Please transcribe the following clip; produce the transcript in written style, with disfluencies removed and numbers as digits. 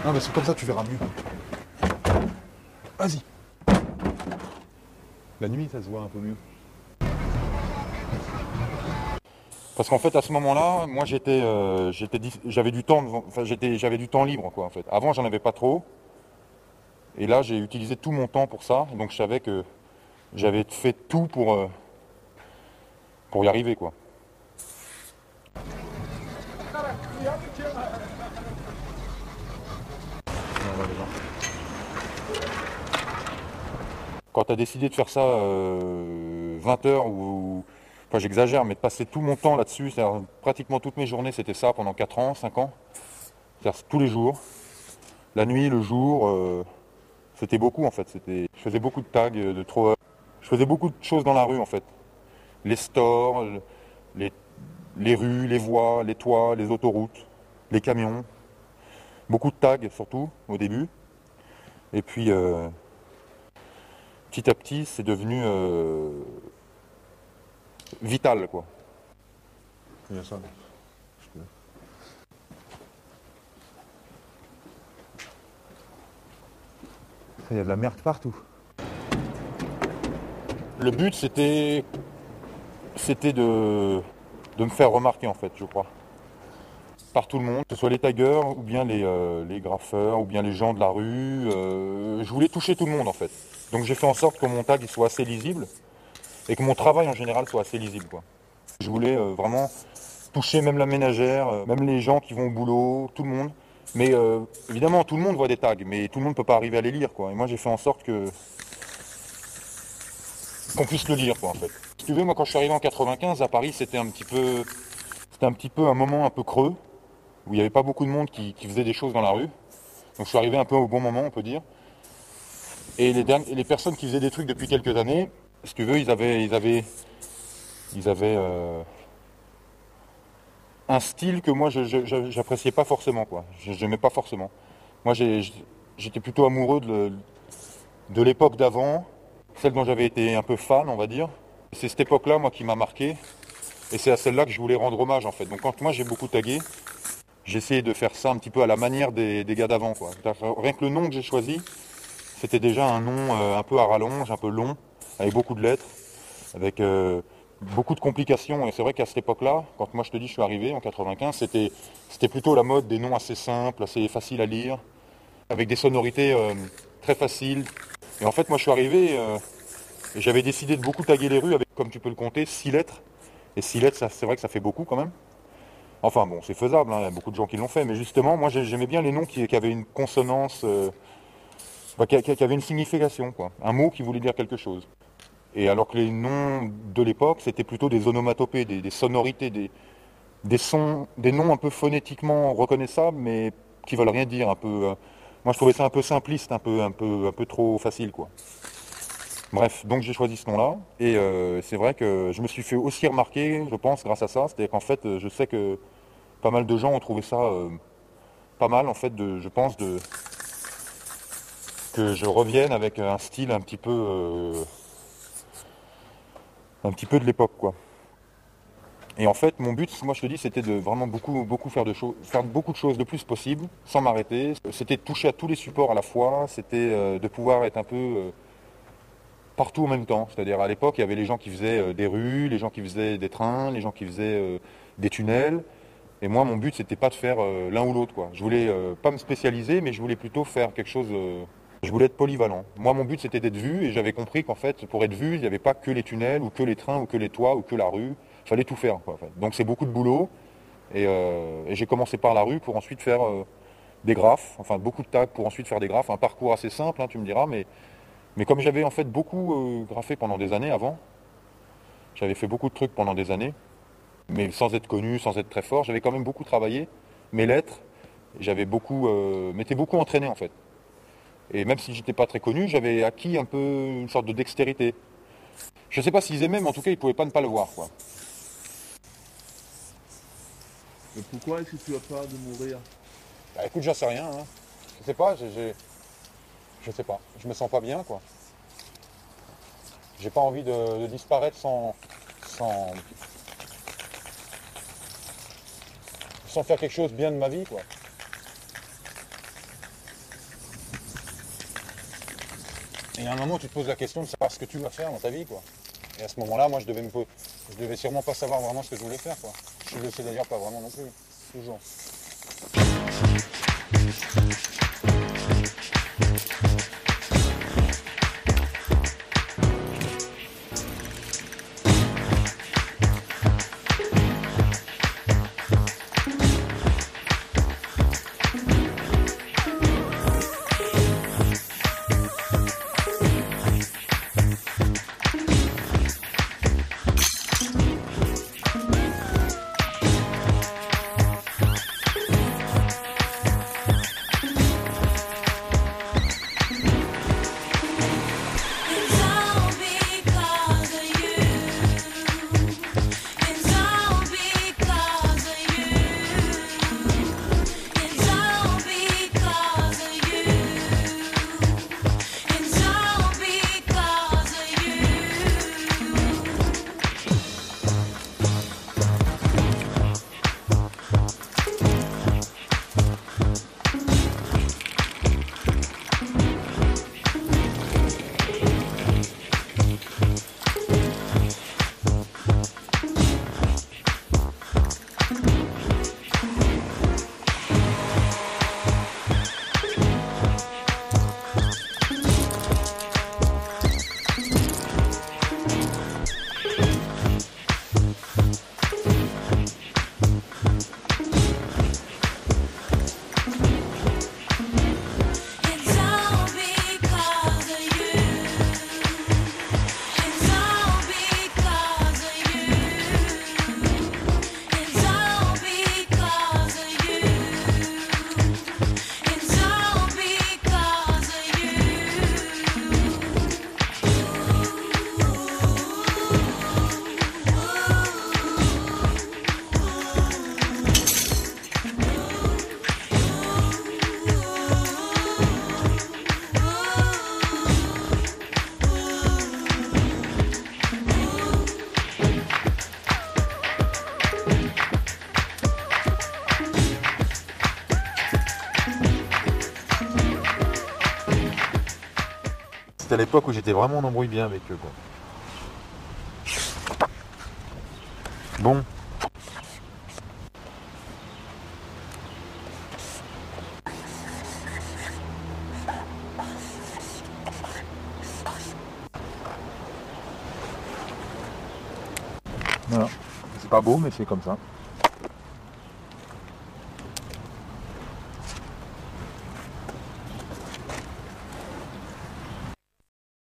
Non mais c'est comme ça tu verras mieux. Vas-y. La nuit ça se voit un peu mieux. Parce qu'en fait, à ce moment-là, moi, j'avais du temps, enfin, j'avais du temps libre, quoi, en fait. Avant, j'en avais pas trop. Et là, j'ai utilisé tout mon temps pour ça. Donc, je savais que j'avais fait tout pour y arriver, quoi. Quand tu as décidé de faire ça 20 heures ou... Enfin, j'exagère, mais de passer tout mon temps là-dessus, c'est-à-dire pratiquement toutes mes journées, c'était ça pendant 4 ans, 5 ans. C'est-à-dire tous les jours, la nuit, le jour, c'était beaucoup en fait. Je faisais beaucoup de tags, de throwers. Je faisais beaucoup de choses dans la rue en fait. Les stores, les, les rues, les voies, les toits, les autoroutes, les camions. Beaucoup de tags surtout au début. Et puis petit à petit, c'est devenu vital quoi. Il y a ça. Il y a de la merde partout. Le but c'était de me faire remarquer en fait, je crois. Par tout le monde, que ce soit les taggers ou bien les graffeurs ou bien les gens de la rue. Je voulais toucher tout le monde en fait. Donc j'ai fait en sorte que mon tag il soit assez lisible et que mon travail en général soit assez lisible, quoi. Je voulais vraiment toucher même la ménagère, même les gens qui vont au boulot, tout le monde. Mais évidemment, tout le monde voit des tags, mais tout le monde ne peut pas arriver à les lire, quoi. Et moi, j'ai fait en sorte qu'on puisse le lire, quoi, en fait. Si tu veux, moi, quand je suis arrivé en 95 à Paris, c'était un petit peu un moment un peu creux, où il n'y avait pas beaucoup de monde qui faisait des choses dans la rue. Donc je suis arrivé un peu au bon moment, on peut dire. Et les personnes qui faisaient des trucs depuis quelques années, si tu veux, ils avaient un style que moi j'appréciais pas forcément, quoi. J'aimais pas forcément. Moi j'étais plutôt amoureux de l'époque d'avant, celle dont j'avais été un peu fan, on va dire. C'est cette époque-là, moi, qui m'a marqué. Et c'est à celle-là que je voulais rendre hommage, en fait. Donc quand moi j'ai beaucoup tagué, j'ai essayé de faire ça un petit peu à la manière des gars d'avant, quoi. Rien que le nom que j'ai choisi, c'était déjà un nom un peu à rallonge, un peu long, avec beaucoup de lettres, avec beaucoup de complications. Et c'est vrai qu'à cette époque-là, quand moi je te dis je suis arrivé en 95, c'était plutôt la mode des noms assez simples, assez faciles à lire, avec des sonorités très faciles. Et en fait, moi je suis arrivé et j'avais décidé de beaucoup taguer les rues avec, comme tu peux le compter, 6 lettres. Et 6 lettres, c'est vrai que ça fait beaucoup quand même. Enfin bon, c'est faisable, hein, il y a beaucoup de gens qui l'ont fait, mais justement, moi j'aimais bien les noms qui avaient une consonance, qui avaient une signification, quoi. Un mot qui voulait dire quelque chose. Et alors que les noms de l'époque, c'était plutôt des onomatopées, des sonorités, des sons, des noms un peu phonétiquement reconnaissables, mais qui veulent rien dire. Un peu, moi, je trouvais ça un peu simpliste, un peu trop facile, quoi. Bref, donc j'ai choisi ce nom-là, et c'est vrai que je me suis fait aussi remarquer, je pense, grâce à ça. C'est-à-dire qu'en fait, je sais que pas mal de gens ont trouvé ça pas mal, en fait, je pense, que je revienne avec un style un petit peu de l'époque, quoi. Et en fait, mon but, moi je te dis, c'était de vraiment beaucoup faire beaucoup de choses le plus possible, sans m'arrêter. C'était de toucher à tous les supports à la fois, c'était de pouvoir être un peu partout en même temps. C'est-à-dire à l'époque, il y avait les gens qui faisaient des rues, les gens qui faisaient des trains, les gens qui faisaient des tunnels. Et moi, mon but, c'était pas de faire l'un ou l'autre, quoi. Je voulais pas me spécialiser, mais je voulais plutôt faire quelque chose. Je voulais être polyvalent. Moi, mon but, c'était d'être vu, et j'avais compris qu'en fait, pour être vu, il n'y avait pas que les tunnels, ou que les trains, ou que les toits, ou que la rue. Il fallait tout faire, quoi, en fait. Donc c'est beaucoup de boulot. Et j'ai commencé par la rue pour ensuite faire des graphes, enfin beaucoup de tags pour ensuite faire des graphes. Un parcours assez simple, hein, tu me diras, mais comme j'avais en fait beaucoup graffé pendant des années avant, j'avais fait beaucoup de trucs pendant des années, mais sans être connu, sans être très fort, j'avais quand même beaucoup travaillé. Mes lettres, m'étais beaucoup entraîné en fait. Et même si j'étais pas très connu, j'avais acquis un peu une sorte de dextérité. Je sais pas s'ils aimaient, mais en tout cas, ils pouvaient pas ne pas le voir, quoi. Mais pourquoi est-ce que tu as peur de mourir? Bah écoute, j'en sais rien, hein. Je sais pas, je sais pas. Je me sens pas bien, quoi. J'ai pas envie de disparaître sans faire quelque chose de bien de ma vie, quoi. Et à un moment, tu te poses la question de savoir ce que tu vas faire dans ta vie, quoi. Et à ce moment-là, moi, je devais sûrement pas savoir vraiment ce que je voulais faire, quoi. Je le sais d'ailleurs pas vraiment non plus, toujours. C'était à l'époque où j'étais vraiment en embrouille bien avec eux, quoi. Bon. Voilà. C'est pas beau, mais c'est comme ça.